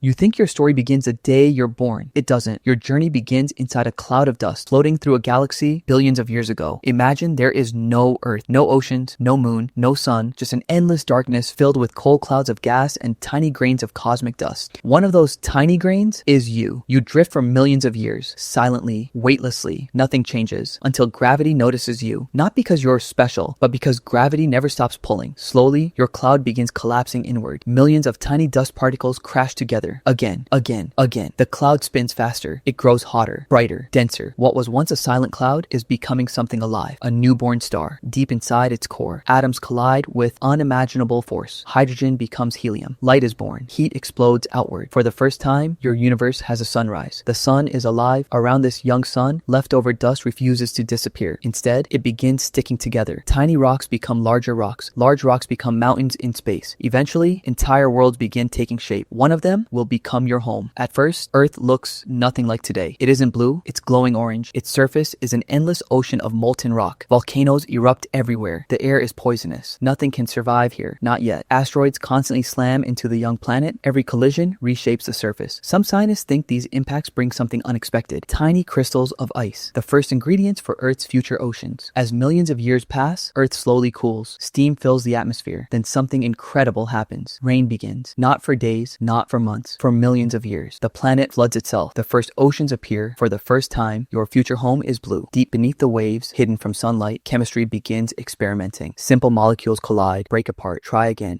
You think your story begins the day you're born. It doesn't. Your journey begins inside a cloud of dust floating through a galaxy billions of years ago. Imagine there is no Earth, no oceans, no moon, no sun, just an endless darkness filled with cold clouds of gas and tiny grains of cosmic dust. One of those tiny grains is you. You drift for millions of years, silently, weightlessly. Nothing changes until gravity notices you. Not because you're special, but because gravity never stops pulling. Slowly, your cloud begins collapsing inward. Millions of tiny dust particles crash together. Again. The cloud spins faster. It grows hotter, brighter, denser. What was once a silent cloud is becoming something alive. A newborn star. Deep inside its core, atoms collide with unimaginable force. Hydrogen becomes helium. Light is born. Heat explodes outward. For the first time, your universe has a sunrise. The sun is alive. Around this young sun, leftover dust refuses to disappear. Instead, it begins sticking together. Tiny rocks become larger rocks. Large rocks become mountains in space. Eventually, entire worlds begin taking shape. One of them will become your home. At first, Earth looks nothing like today. It isn't blue, it's glowing orange. Its surface is an endless ocean of molten rock. Volcanoes erupt everywhere. The air is poisonous. Nothing can survive here. Not yet. Asteroids constantly slam into the young planet. Every collision reshapes the surface. Some scientists think these impacts bring something unexpected. Tiny crystals of ice, the first ingredients for Earth's future oceans. As millions of years pass, Earth slowly cools. Steam fills the atmosphere. Then something incredible happens. Rain begins. Not for days, not for months, for millions of years. The planet floods itself. The first oceans appear. For the first time, your future home is blue. Deep beneath the waves, hidden from sunlight, chemistry begins experimenting. Simple molecules collide, break apart, try again.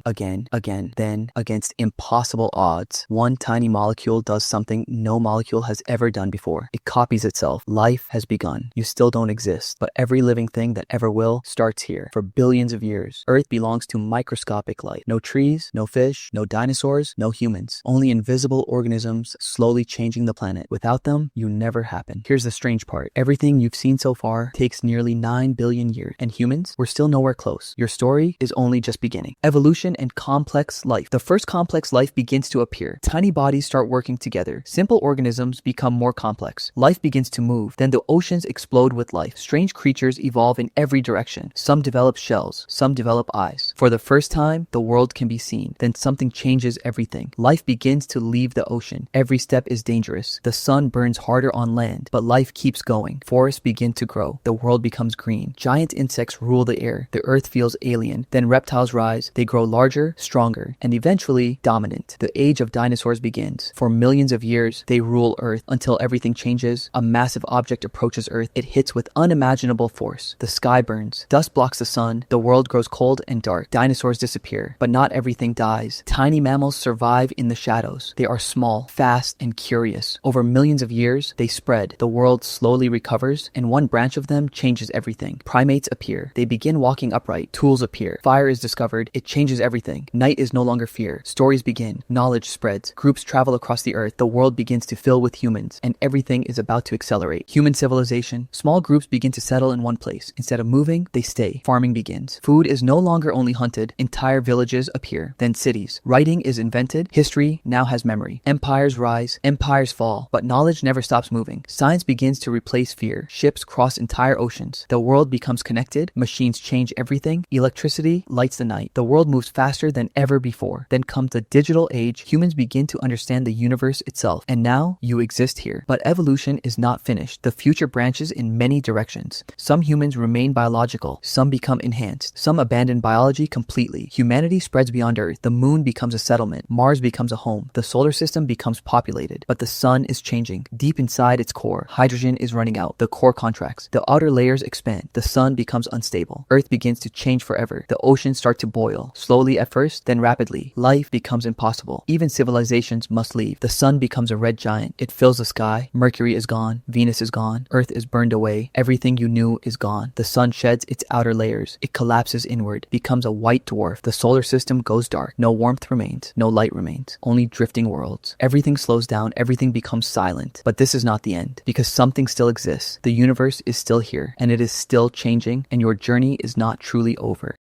Then, against impossible odds, one tiny molecule does something no molecule has ever done before. It copies itself. Life has begun. You still don't exist, but every living thing that ever will starts here. For billions of years, Earth belongs to microscopic life. No trees, no fish, no dinosaurs, no humans. Only invisible organisms slowly changing the planet. Without them, you never happen. Here's the strange part. Everything you've seen so far takes nearly 9 billion years. And humans, we're still nowhere close. Your story is only just beginning. Evolution and complex life. The first complex life begins to appear. Tiny bodies start working together. Simple organisms become more complex. Life begins to move. Then the oceans explode with life. Strange creatures evolve in every direction. Some develop shells. Some develop eyes. For the first time, the world can be seen. Then something changes everything. Life begins to leave the ocean. Every step is dangerous. The sun burns harder on land, but life keeps going. Forests begin to grow. The world becomes green. Giant insects rule the air. The earth feels alien. Then reptiles rise. They grow larger, stronger, and eventually dominant. The age of dinosaurs begins. For millions of years, they rule Earth until everything changes. A massive object approaches Earth. It hits with unimaginable force. The sky burns. Dust blocks the sun. The world grows cold and dark. Dinosaurs disappear, but not everything dies. Tiny mammals survive in the shadows. They are small, fast, and curious. Over millions of years, they spread. The world slowly recovers, and one branch of them changes everything. Primates appear. They begin walking upright. Tools appear. Fire is discovered. It changes everything. Night is no longer fear. Stories begin. Knowledge spreads. Groups travel across the earth. The world begins to fill with humans, and everything is about to accelerate. Human civilization. Small groups begin to settle in one place. Instead of moving, they stay. Farming begins. Food is no longer only hunted. Entire villages appear. Then cities. Writing is invented. History now has memory. Empires rise. Empires fall. But knowledge never stops moving. Science begins to replace fear. Ships cross entire oceans. The world becomes connected. Machines change everything. Electricity lights the night. The world moves faster than ever before. Then comes the digital age. Humans begin to understand the universe itself. And now you exist here. But evolution is not finished. The future branches in many directions. Some humans remain biological. Some become enhanced. Some abandon biology completely. Humanity spreads beyond Earth. The moon becomes a settlement. Mars becomes a home. The solar system becomes populated. But the sun is changing. Deep inside its core, hydrogen is running out. The core contracts. The outer layers expand. The sun becomes unstable. Earth begins to change forever. The oceans start to boil. Slowly at first, then rapidly. Life becomes impossible. Even civilizations must leave. The sun becomes a red giant. It fills the sky. Mercury is gone. Venus is gone. Earth is burned away. Everything you knew is gone. The sun sheds its outer layers. It collapses inward. Becomes a white dwarf. The solar system goes dark. No warmth remains. No light remains. Only drifting worlds. Everything slows down. Everything becomes silent. But this is not the end, because something still exists. The universe is still here, and it is still changing, and your journey is not truly over.